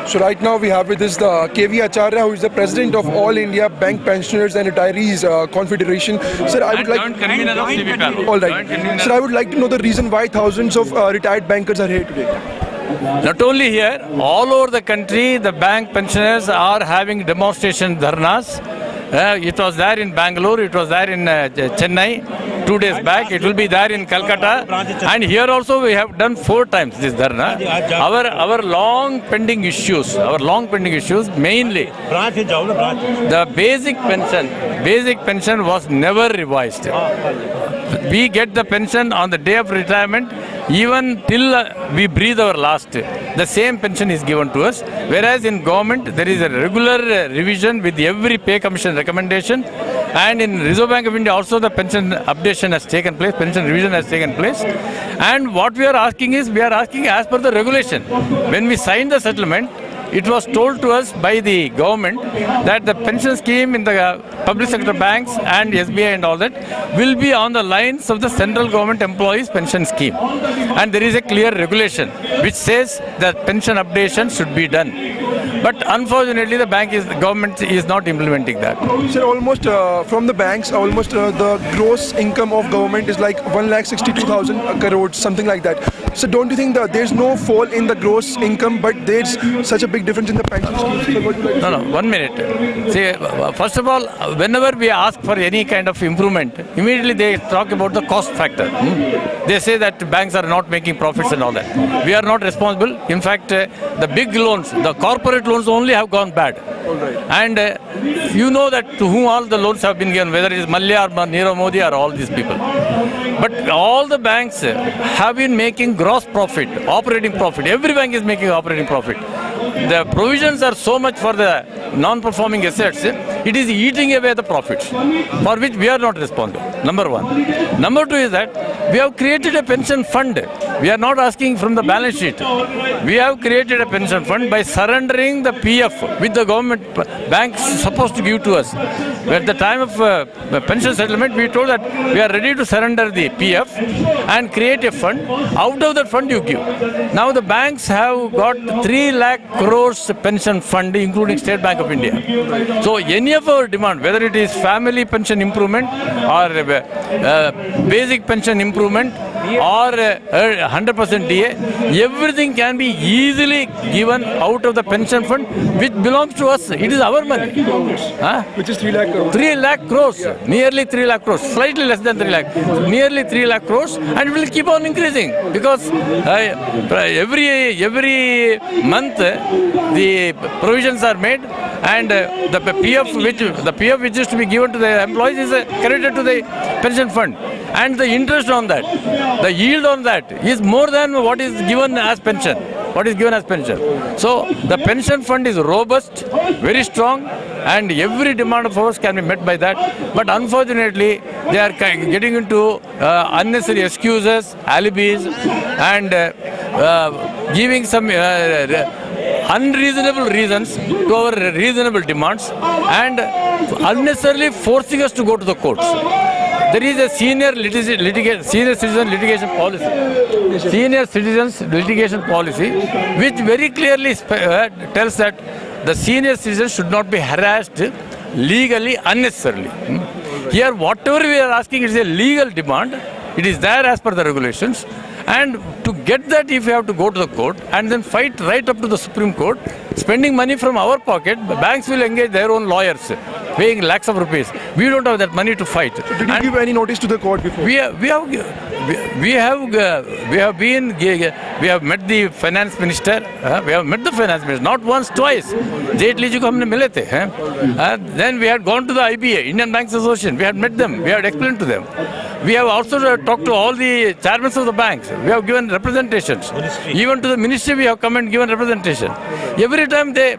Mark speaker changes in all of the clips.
Speaker 1: So right now we have with us the KV Acharya, who is the president of All India Bank Pensioners and Retirees Confederation. Sir, I would like
Speaker 2: convener of CVPAL.
Speaker 1: all right. Sir, I would like to know the reason why thousands of retired bankers are here today.
Speaker 2: Not only here, all over the country, the bank pensioners are having demonstration dharnas. It was there in Bangalore, it was there in Chennai 2 days back, it will be there in Calcutta, and here also we have done 4 times this dharna. Our long pending issues, mainly the basic pension was never revised. We get the pension on the day of retirement, even till we breathe our last. The same pension is given to us. Whereas in government, there is a regular revision with every pay commission recommendation. And in Reserve Bank of India also the pension updation has taken place, pension revision has taken place. And what we are asking is, we are asking as per the regulation. When we signed the settlement, it was told to us by the government that the pension scheme in the public sector banks and SBI and all that will be on the lines of the central government employees pension scheme. And there is a clear regulation which says that pension updation should be done. But unfortunately, the government is not implementing that.
Speaker 1: Sir, almost from the banks, almost the gross income of government is like 1,62,000 crores, something like that. So don't you think that there's no fall in the gross income, but there's such a big difference in the pension scheme?
Speaker 2: No, 1 minute. See, first of all, whenever we ask for any kind of improvement, immediately they talk about the cost factor. They say that banks are not making profits and all that. We are not responsible. In fact, the big loans, the corporate loans only have gone bad. And you know that to whom all the loans have been given, whether it is Mallya or Nirav Modi or all these people. But all the banks have been making gross profit, operating profit. Every bank is making operating profit. The provisions are so much for the non-performing assets, it is eating away the profits, for which we are not responsible. Number one. Number two is that we have created a pension fund. We are not asking from the balance sheet. We have created a pension fund by surrendering the PF which the government banks supposed to give to us. At the time of pension settlement, we told that we are ready to surrender the PF and create a fund. Out of that fund you give. Now the banks have got 3 lakh crores pension fund, including State Bank of India. So any of our demand, whether it is family pension improvement or basic pension improvement or 100% DA, everything can be easily given out of the pension fund which belongs to us. It is our money.
Speaker 1: Which is 3 lakh crores.
Speaker 2: 3 lakh crores, nearly 3 lakh crores, slightly less than 3 lakh, nearly 3 lakh crores, and it will keep on increasing because every month the provisions are made, and the PF which is to be given to the employees is credited to the pension fund, and the interest on that, the yield on that is more than what is given as pension. So the pension fund is robust, very strong, and every demand of ours can be met by that. But unfortunately, they are getting into unnecessary excuses, alibis, and giving some unreasonable reasons to our reasonable demands, and unnecessarily forcing us to go to the courts. There is a senior citizen litigation policy, which very clearly tells that the senior citizens should not be harassed legally unnecessarily. Here, whatever we are asking is a legal demand. It is there as per the regulations. And to get that, if we have to go to the court and then fight right up to the Supreme Court, spending money from our pocket, banks will engage their own lawyers, paying lakhs of rupees. We don't have that money to fight.
Speaker 1: So did you give any notice to the court before?
Speaker 2: We have met the finance minister. Not once, twice. Jaitley ji ko humne mile the. Then we had gone to the IBA, Indian Banks Association. We had met them. We had explained to them. We have also talked to all the chairmen of the banks. We have given representations. Even to the ministry we have come and given representation. Every time they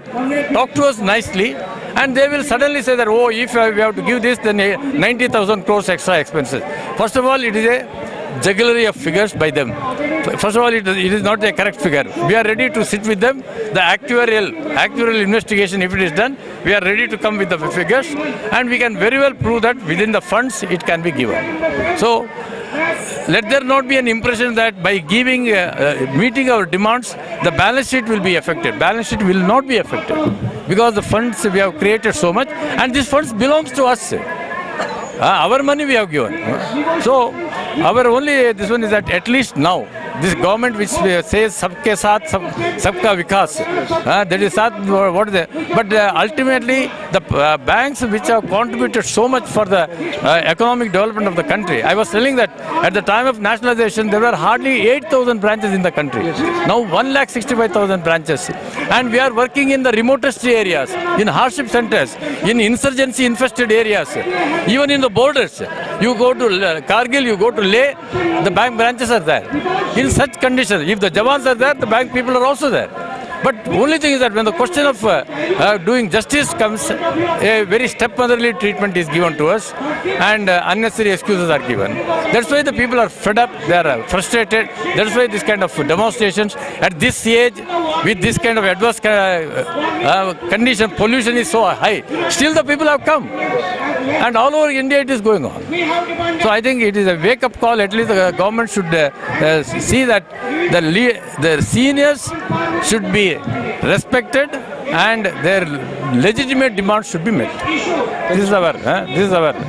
Speaker 2: talk to us nicely, and they will suddenly say that, oh, if we have to give this, then 90,000 crores extra expenses. First of all, it is a jugglery of figures by them. First of all, it is not a correct figure. We are ready to sit with them. The actuarial investigation, if it is done, we are ready to come with the figures, and we can very well prove that within the funds it can be given. So let there not be an impression that by giving, meeting our demands, the balance sheet will be affected. Balance sheet will not be affected because the funds we have created so much, and these funds belongs to us. Our money we have given. So our only this one is that at least now this government which says sabke saath sabka vikas, that is what is it? But ultimately the banks which have contributed so much for the economic development of the country. I was telling that at the time of nationalization there were hardly 8,000 branches in the country. Now 1,65,000 branches, and we are working in the remotest areas, in hardship centers, in insurgency infested areas, even in the borders. You go to Kargil, you go to Leh, the bank branches are there. In such conditions, if the Jawans are there, the bank people are also there. But only thing is that when the question of doing justice comes, a very stepmotherly treatment is given to us, and unnecessary excuses are given. That's why the people are fed up, they are frustrated. That's why this kind of demonstrations at this age, with this kind of adverse condition, pollution is so high. Still the people have come. And all over India it is going on. So I think it is a wake-up call. At least the government should see that the seniors should be respected and their legitimate demands should be met. This is our